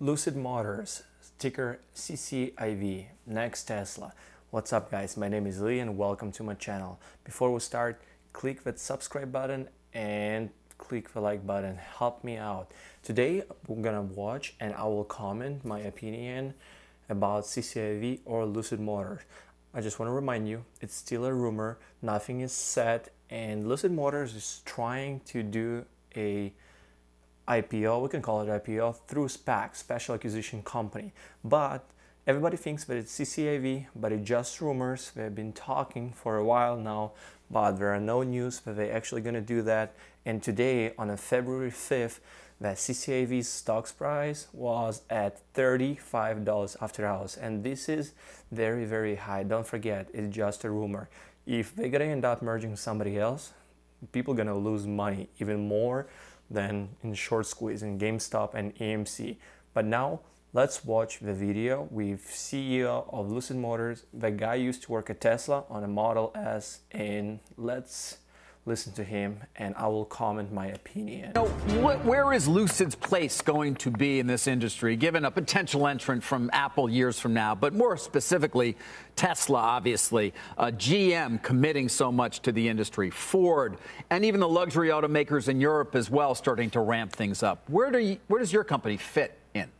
Lucid Motors, ticker CCIV, next Tesla. What's up guys, my name is Lee and welcome to my channel. Before we start, click that subscribe button and click the like button, help me out. Today we're gonna watch and I will comment my opinion about CCIV or Lucid Motors. I just want to remind you, it's still a rumor, nothing is set, and Lucid Motors is trying to do a IPO, we can call it IPO, through SPAC, Special Acquisition Company. But everybody thinks that it's CCIV, but it's just rumors. They've been talking for a while now, but there are no news that they're actually going to do that. And today, on a February 5th, that CCIV's stock price was at $35 after hours. And this is very, very high. Don't forget, it's just a rumor. If they're going to end up merging with somebody else, people are going to lose money even more than in short squeeze in GameStop and AMC. But now let's watch the video with CEO of Lucid Motors. The guy used to work at Tesla on a Model S, and let's listen to him and I will comment my opinion. So where is Lucid's place going to be in this industry, given a potential entrant from Apple years from now, but more specifically, Tesla, obviously, GM committing so much to the industry, Ford, and even the luxury automakers in Europe as well starting to ramp things up. Where does your company fit in?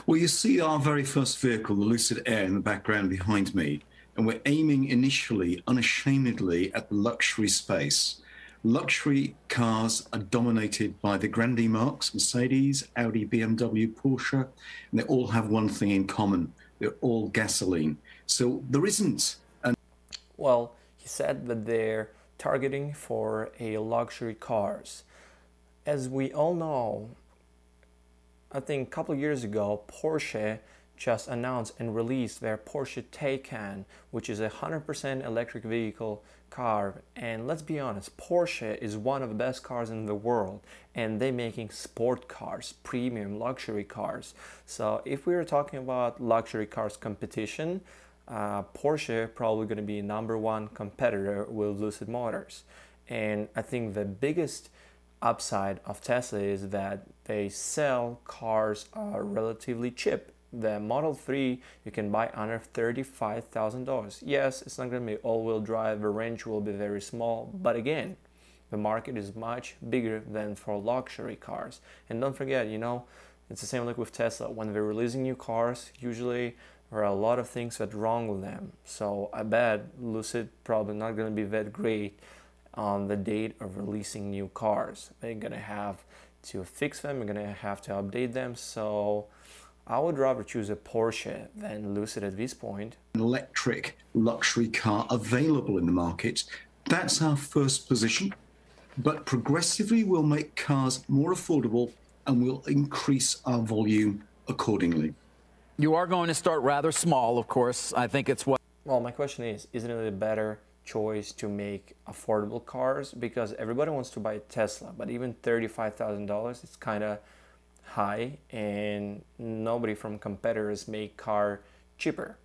Well, you see our very first vehicle, the Lucid Air, in the background behind me. And we're aiming initially, unashamedly, at the luxury space. Luxury cars are dominated by the grande marques, Mercedes, Audi, BMW, Porsche, and they all have one thing in common. They're all gasoline. So there isn't an... Well, he said that they're targeting for a luxury cars. As we all know, I think a couple of years ago, Porsche just announced and released their Porsche Taycan, which is a 100% electric vehicle car. And let's be honest, Porsche is one of the best cars in the world, and they're making sport cars, premium luxury cars. So if we were talking about luxury cars competition, Porsche probably going to be #1 competitor with Lucid Motors. And I think the biggest upside of Tesla is that they sell cars relatively cheap. The Model 3 you can buy under $35,000. Yes, it's not going to be all-wheel drive, the range will be very small, but again, the market is much bigger than for luxury cars. And don't forget, you know, it's the same like with Tesla. When they're releasing new cars, usually there are a lot of things that are wrong with them. So I bet Lucid probably not going to be that great on the date of releasing new cars. They're going to have to fix them, they're going to have to update them. So I would rather choose a Porsche than Lucid at this point. An electric luxury car available in the market. That's our first position. But progressively we'll make cars more affordable and we'll increase our volume accordingly. You are going to start rather small, of course. I think it's what... Well, my question is, isn't it a better choice to make affordable cars? Because everybody wants to buy a Tesla, but even $35,000, it's kind of high, and nobody from competitors make car cheaper.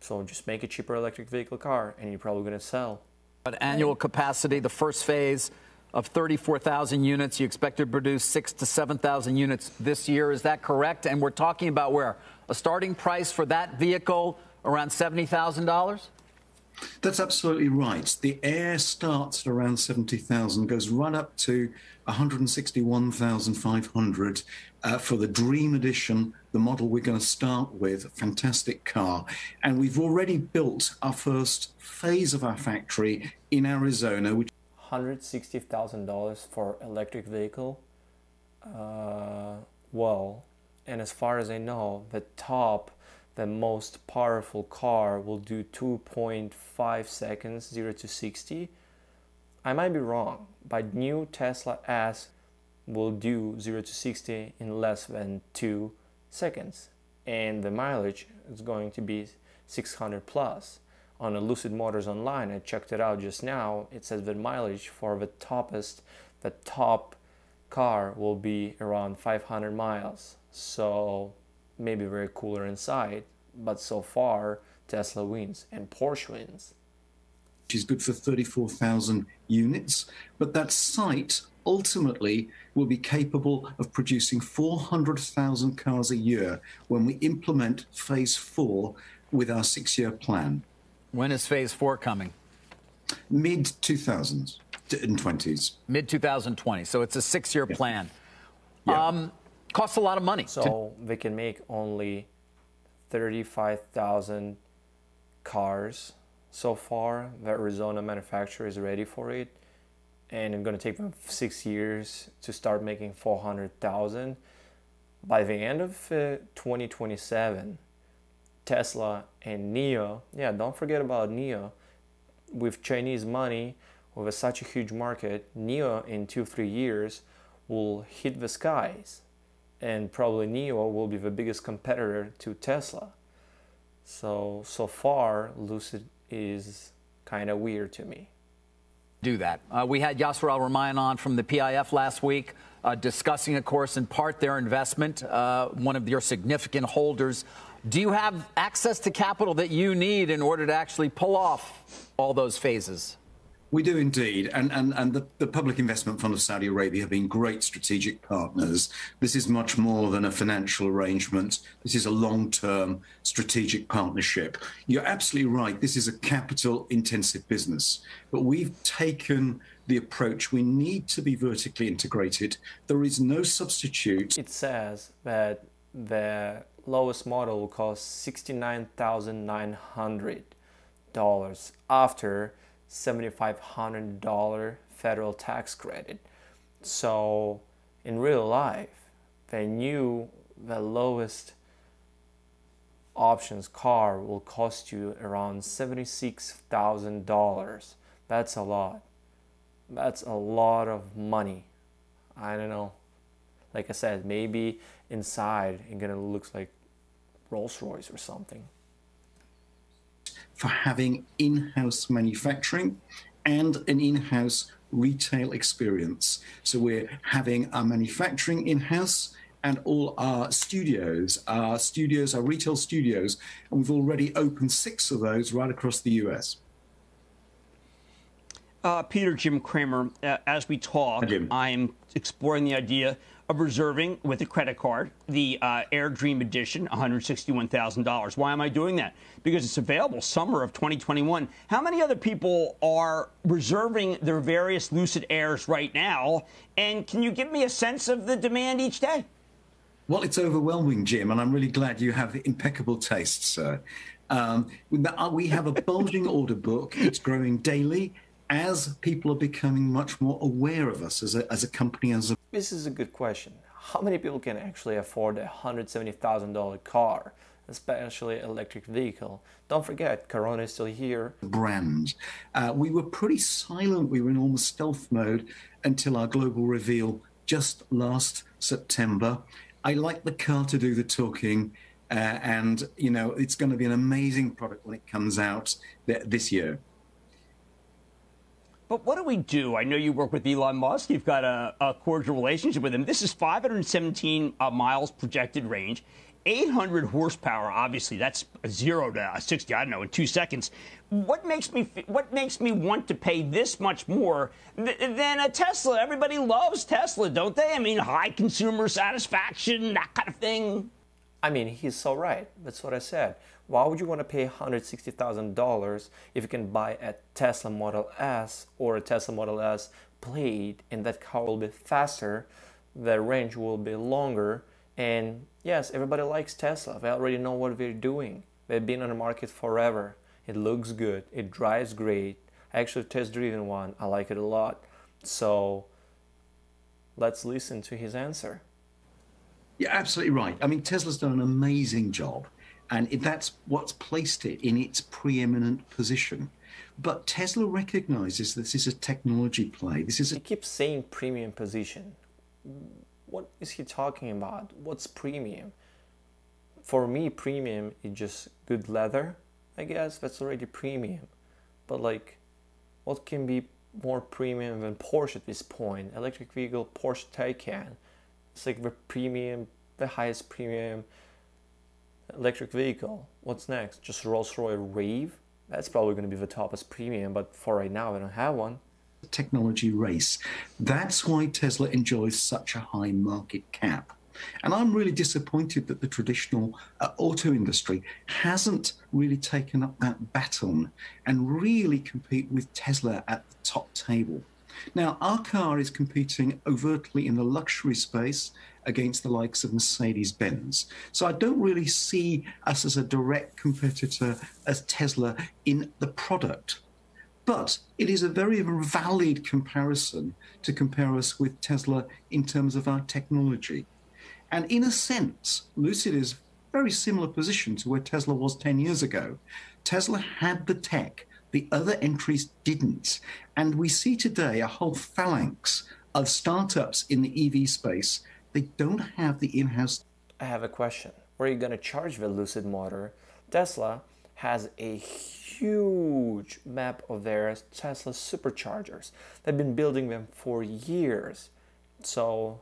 So just make a cheaper electric vehicle car and you're probably going to sell. But annual capacity, the first phase of 34,000 units, you expect to produce 6,000 to 7,000 units this year. Is that correct? And we're talking about where? A starting price for that vehicle around $70,000? That's absolutely right. The Air starts at around 70,000, goes right up to 161,500 for the Dream Edition, the model we're going to start with. A fantastic car. And we've already built our first phase of our factory in Arizona, which $160,000 for electric vehicle. Well, and as far as I know, the most powerful car will do 2.5 seconds, 0 to 60. I might be wrong, but new Tesla S will do 0 to 60 in less than 2 seconds. And the mileage is going to be 600 plus. On a Lucid Motors Online, I checked it out just now, it says the mileage for the top car will be around 500 miles. So maybe very cooler inside, but so far Tesla wins and Porsche wins. which is good for 34,000 units. But that site ultimately will be capable of producing 400,000 cars a year when we implement phase 4 with our 6-year plan. When is phase 4 coming? Mid-2020s. Mid-2020. So it's a 6-year plan. Yeah. Costs a lot of money. So they can make only 35,000 cars so far. The Arizona manufacturer is ready for it. And it's going to take them 6 years to start making 400,000. By the end of 2027, Tesla and NIO, yeah, don't forget about NIO, with Chinese money, with such a huge market, NIO in 2-3 years will hit the skies. And probably NIO will be the biggest competitor to Tesla. So far, Lucid is kind of weird to me. Do that. We had Yasser Al-Rumayyan on from the PIF last week discussing, of course, in part their investment, one of your significant holders. Do you have access to capital that you need in order to actually pull off all those phases? We do indeed. And the Public Investment Fund of Saudi Arabia have been great strategic partners. This is much more than a financial arrangement. This is a long-term strategic partnership. You're absolutely right. This is a capital-intensive business. But we've taken the approach. We need to be vertically integrated. There is no substitute. It says that the lowest model will cost $69,900 after $7,500 federal tax credit. So in real life, they knew the lowest options car will cost you around $76,000. That's a lot. That's a lot of money. I don't know. Like I said, maybe inside it's gonna look like Rolls-Royce or something. For having in-house manufacturing and an in-house retail experience. So we're having our manufacturing in-house and all our studios, our retail studios, and we've already opened 6 of those right across the US. Peter, Jim Cramer, as we talk, I'm exploring the idea of reserving with a credit card the Air Dream Edition, $161,000. Why am I doing that? Because it's available summer of 2021. How many other people are reserving their various Lucid Airs right now? And can you give me a sense of the demand each day? Well, it's overwhelming, Jim, and I'm really glad you have impeccable taste, sir. We have a bulging order book. It's growing daily as people are becoming much more aware of us as a company. This is a good question. How many people can actually afford a $170,000 car, especially electric vehicle? Don't forget, Corona is still here. Brand. We were pretty silent. We were in almost stealth mode until our global reveal just last September. I like the car to do the talking, and you know it's going to be an amazing product when it comes out this year. But what do we do? I know you work with Elon Musk. You've got a cordial relationship with him. This is 517 miles projected range, 800 horsepower. Obviously, that's 0 to 60. I don't know, in 2 seconds. What makes me want to pay this much more than a Tesla? Everybody loves Tesla, don't they? I mean, high consumer satisfaction, that kind of thing. I mean, he's so right. That's what I said. Why would you want to pay $160,000 if you can buy a Tesla Model S or a Tesla Model S Plaid, and that car will be faster, the range will be longer, and yes, everybody likes Tesla. They already know what they're doing. They've been on the market forever. It looks good. It drives great. I actually test-driven one. I like it a lot. So let's listen to his answer. You're absolutely right. I mean, Tesla's done an amazing job. And that's what's placed it in its preeminent position. But Tesla recognizes this is a technology play. He keeps saying premium position. What is he talking about? What's premium? For me, premium is just good leather, I guess. That's already premium. But like, what can be more premium than Porsche at this point? Electric vehicle, Porsche Taycan. It's like the premium, the highest premium electric vehicle. What's next? Just Rolls-Royce Rave? That's probably going to be the Topaz Premium, but for right now, I don't have one. Technology race. That's why Tesla enjoys such a high market cap. And I'm really disappointed that the traditional auto industry hasn't really taken up that baton and really compete with Tesla at the top table. Now, our car is competing overtly in the luxury space against the likes of Mercedes-Benz. So I don't really see us as a direct competitor as Tesla in the product. But it is a very valid comparison to compare us with Tesla in terms of our technology. And in a sense, Lucid is a very similar position to where Tesla was 10 years ago. Tesla had the tech, the other entries didn't. And we see today a whole phalanx of startups in the EV space. They don't have the in-house. I have a question. Where are you going to charge the Lucid motor? Tesla has a huge map of their Tesla superchargers. They've been building them for years. So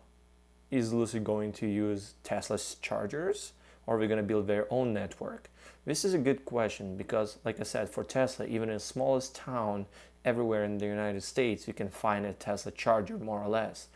is Lucid going to use Tesla's chargers, or are we going to build their own network? This is a good question because, like I said, for Tesla, even in the smallest town everywhere in the United States, you can find a Tesla charger, more or less.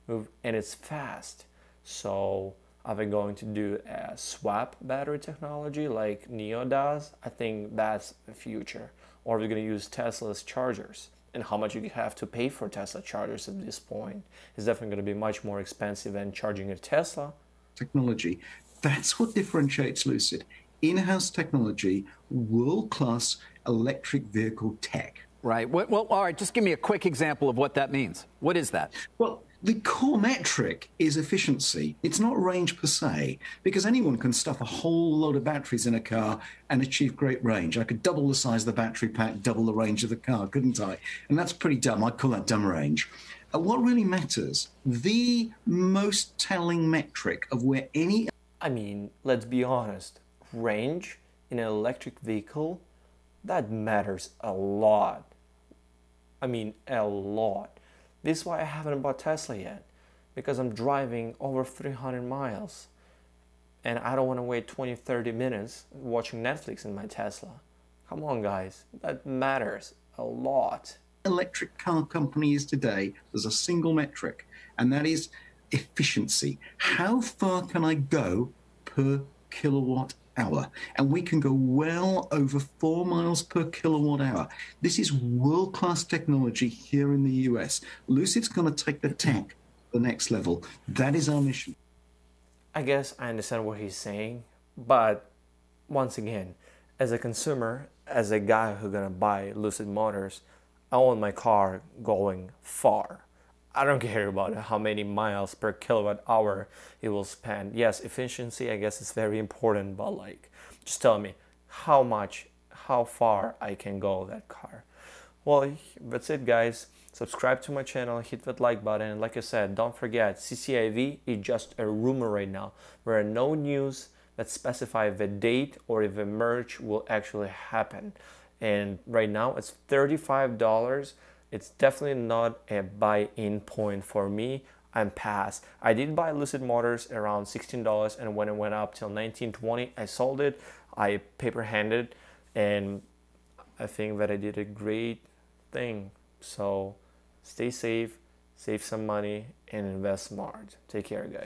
And it's fast. So are they going to do a swap battery technology like NIO does? I think that's the future. Or are we going to use Tesla's chargers? And how much you have to pay for Tesla chargers at this point is definitely going to be much more expensive than charging a Tesla. Technology. That's what differentiates Lucid. In-house technology, world-class electric vehicle tech. Right. Well, all right, just give me a quick example of what that means. What is that? Well, the core metric is efficiency. It's not range per se, because anyone can stuff a whole load of batteries in a car and achieve great range. I could double the size of the battery pack, double the range of the car, couldn't I? And that's pretty dumb. I'd call that dumb range. What really matters, the most telling metric of where any... I mean, let's be honest. Range in an electric vehicle, that matters a lot. I mean, a lot. This is why I haven't bought Tesla yet, because I'm driving over 300 miles and I don't want to wait 20-30 minutes watching Netflix in my Tesla. Come on, guys, that matters a lot. Electric car company is today, there's a single metric, and that is efficiency. How far can I go per kilowatt hour? And we can go well over 4 miles per kilowatt hour. This is world-class technology here in the US. Lucid's going to take the tech to the next level. That is our mission. I guess I understand what he's saying, but once again, as a consumer, as a guy who's going to buy Lucid Motors, I want my car going far. I don't care about how many miles per kilowatt hour it will spend. Yes, efficiency, I guess, is very important, but like, just tell me how far I can go that car. Well, that's it, guys. Subscribe to my channel, hit that like button, and like I said, don't forget, Cciv is just a rumor right now. There are no news that specify the date or if the merge will actually happen. And right now, it's $35. It's definitely not a buy-in point for me. I'm past. I did buy Lucid Motors around $16, and when it went up till $19.20, I sold it. I paper-handed, and I think that I did a great thing. So stay safe, save some money, and invest smart. Take care, guys.